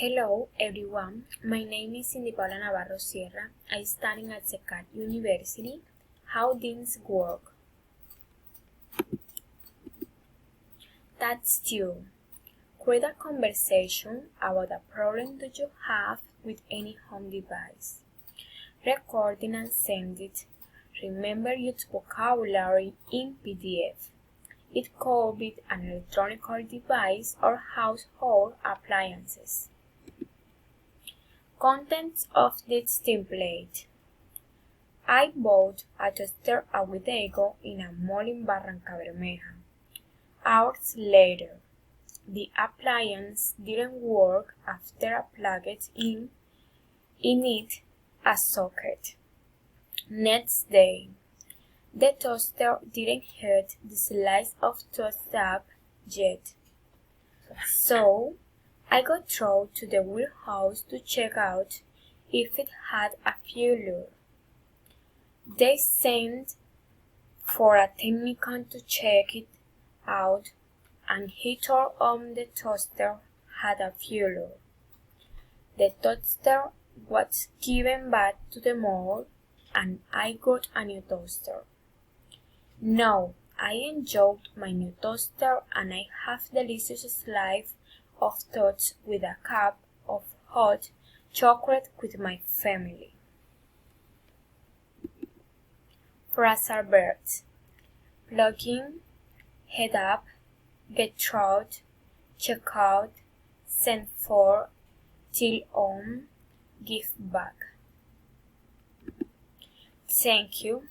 Hello everyone, my name is Cindy Paula Navarro Sierra. I study at Secat University. How things work. That's you. Create a conversation about a problem that you have with any home device. Record it and send it. Remember use vocabulary in PDF. It could be an electronic device or household appliances. Contents of this template. I bought a toaster a week ago in a mall in Barranca Bermeja. Hours later, the appliance didn't work after I plugged in it a socket. Next day, the toaster didn't hit the slice of toast up yet. So, I got thrown to the warehouse to check out if it had a failure. They sent for a technician to check it out, and he told the toaster had a failure. The toaster was given back to the mall, and I got a new toaster. Now, I enjoyed my new toaster, and I have delicious slice of toast with a cup of hot chocolate with my family. Phrasal verbs: plug in, head up, get through, check out, send for, till on, give back. Thank you.